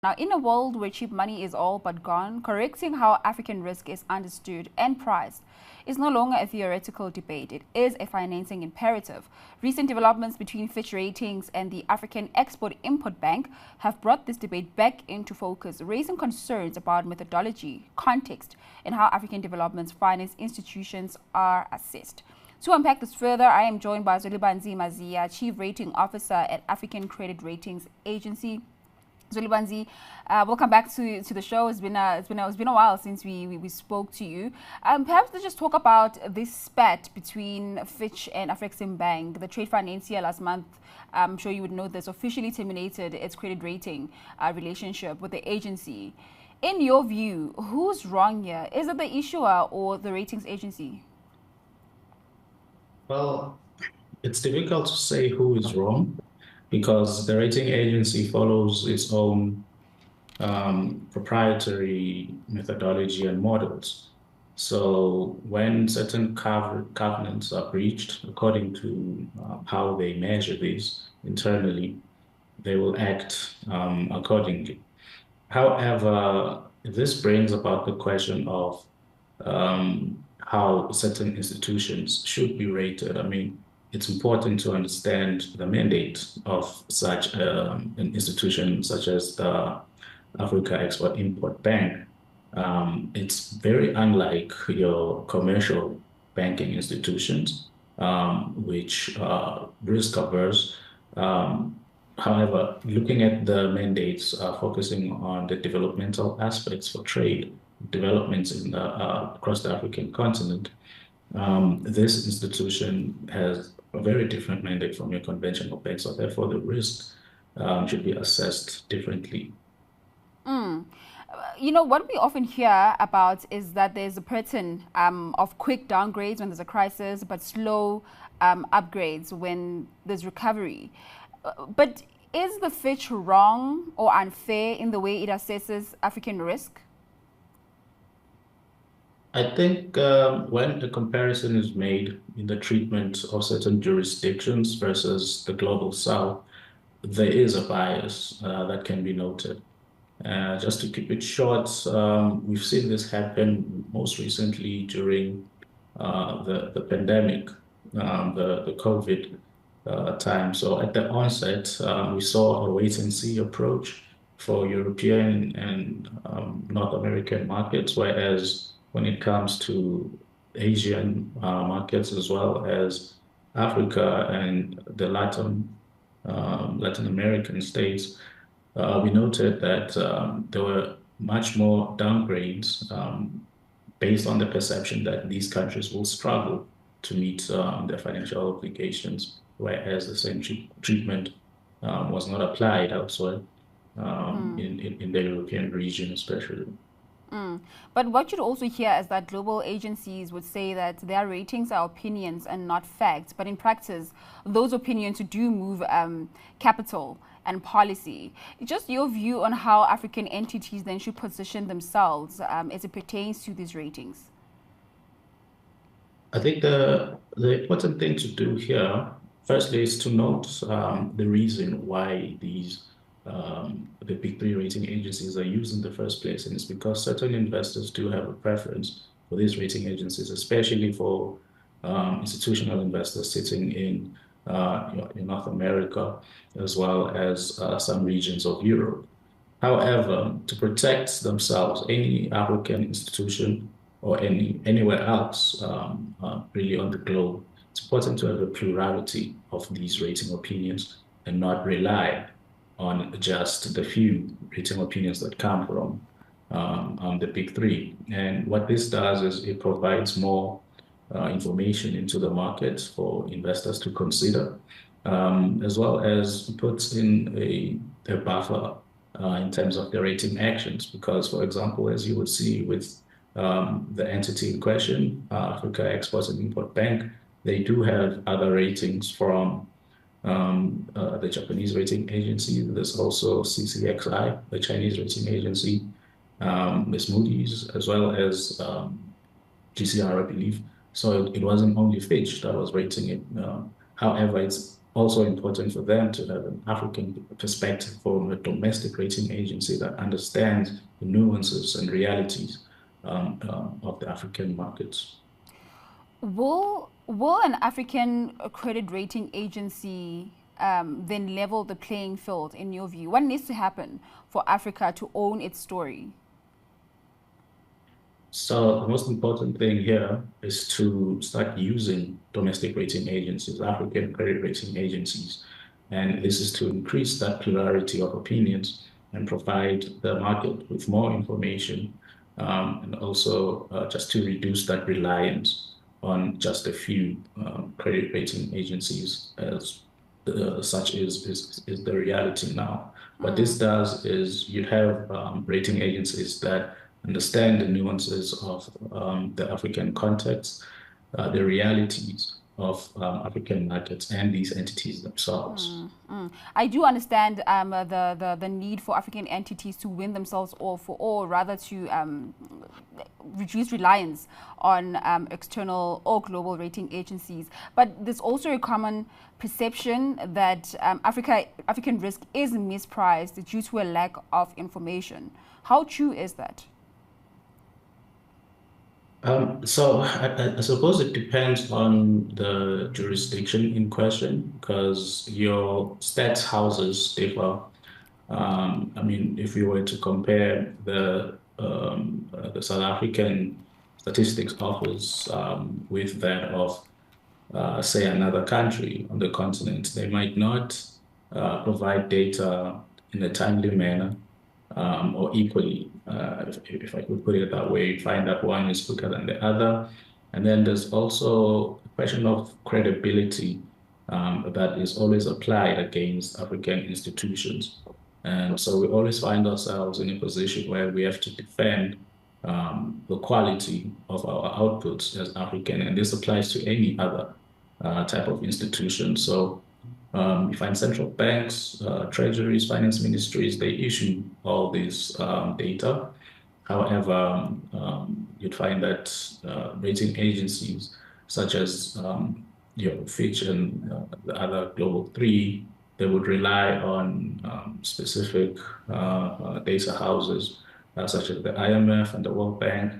Now, in a world where cheap money is all but gone, correcting how African risk is understood and priced is no longer a theoretical debate. It is a financing imperative. Recent developments between Fitch Ratings and the African Export-Import Bank have brought this debate back into focus, raising concerns about methodology, context, and how African development finance institutions are assessed. To unpack this further, I am joined by Zwelibanzi Mazia, Chief Rating Officer at African Credit Ratings Agency. Zwelibanzi, welcome back to the show. It's been a while since we spoke to you. Perhaps let's just talk about this spat between Fitch and Afreximbank. The trade financier last month, I'm sure you would know this, officially terminated its credit rating relationship with the agency. In your view, who's wrong here? Is it the issuer or the ratings agency? Well, it's difficult to say who is wrong because the rating agency follows its own proprietary methodology and models. So when certain covenants are breached, according to how they measure this internally, they will act accordingly. However, this brings about the question of how certain institutions should be rated. I mean, it's important to understand the mandate of such an institution such as the Africa Export-Import Bank. It's very unlike your commercial banking institutions, which are risk averse. Um, However, looking at the mandates, focusing on the developmental aspects for trade, developments in across the African continent, this institution has a very different mandate from your conventional bank, so therefore the risk should be assessed differently. Mm. You know, what we often hear about is that there's a pattern of quick downgrades when there's a crisis, but slow upgrades when there's recovery. But is the Fitch wrong or unfair in the way it assesses African risk? I think when a comparison is made in the treatment of certain jurisdictions versus the global south, there is a bias that can be noted. Just to keep it short, we've seen this happen most recently during the pandemic, the COVID time. So at the onset, we saw a wait and see approach for European and North American markets, whereas when it comes to Asian markets as well as Africa and the Latin American states, we noted that there were much more downgrades based on the perception that these countries will struggle to meet their financial obligations, whereas the same treatment was not applied elsewhere Mm. in the European region, especially. Mm. But what you'd also hear is that global agencies would say that their ratings are opinions and not facts. But in practice, those opinions do move capital and policy. Just your view on how African entities then should position themselves as it pertains to these ratings. I think the important thing to do here, firstly, is to note the reason why the big three rating agencies are used in the first place, and it's because certain investors do have a preference for these rating agencies, especially for institutional investors sitting in North America as well as some regions of Europe. However, to protect themselves, any African institution or anywhere else really on the globe, it's important to have a plurality of these rating opinions and not rely on just the few rating opinions that come from the big three. And what this does is it provides more information into the market for investors to consider, as well as puts in a buffer in terms of the rating actions. Because, for example, as you would see with the entity in question, Africa Export and Import Bank, they do have other ratings from the Japanese rating agency. There's also CCXI, the Chinese rating agency, Miss Moody's, as well as GCR, I believe. So it wasn't only Fitch that was rating it. However, it's also important for them to have an African perspective from a domestic rating agency that understands the nuances and realities of the African markets. Will an African credit rating agency then level the playing field in your view? What needs to happen for Africa to own its story? So the most important thing here is to start using domestic rating agencies, African credit rating agencies. And this is to increase that plurality of opinions and provide the market with more information, and also just to reduce that reliance on just a few credit rating agencies as such is the reality now. What this does is you have rating agencies that understand the nuances of the African context, the realities of African markets and these entities themselves. I do understand the need for African entities to win themselves off, or rather to reduce reliance on external or global rating agencies. But there's also a common perception that African risk is mispriced due to a lack of information. How true is that? So I suppose it depends on the jurisdiction in question because your stats houses differ. I mean, if you were to compare the South African Statistics Office with that of say another country on the continent, they might not provide data in a timely manner or equally, if I could put it that way. You find that one is quicker than the other. And then there's also a question of credibility that is always applied against African institutions. And so we always find ourselves in a position where we have to defend the quality of our outputs as African, and this applies to any other type of institution. So you find central banks, treasuries, finance ministries, they issue all this data. However, you'd find that rating agencies such as Fitch and the other global three, they would rely on specific data houses such as the IMF and the World Bank,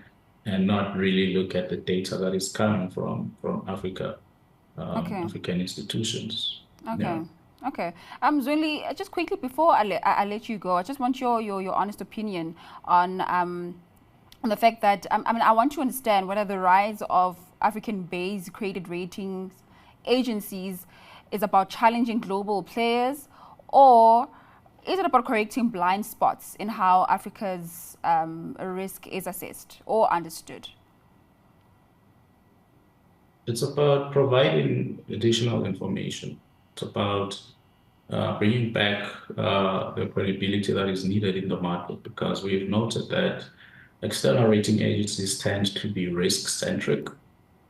and not really look at the data that is coming from Africa, Okay. African institutions. Okay. Yeah. Okay. Zweli, just quickly before I let you go, I just want your honest opinion on the fact that I mean I want to understand whether the rise of African-based credit ratings agencies is about challenging global players, or is it about correcting blind spots in how Africa's risk is assessed or understood? It's about providing additional information. It's about bringing back the credibility that is needed in the market because we've noted that external rating agencies tend to be risk-centric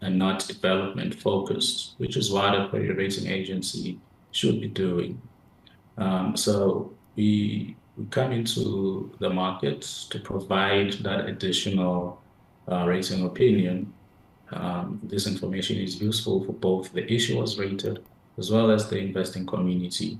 and not development-focused, which is what a credit rating agency should be doing. So we come into the market to provide that additional rating opinion. This information is useful for both the issuers rated as well as the investing community.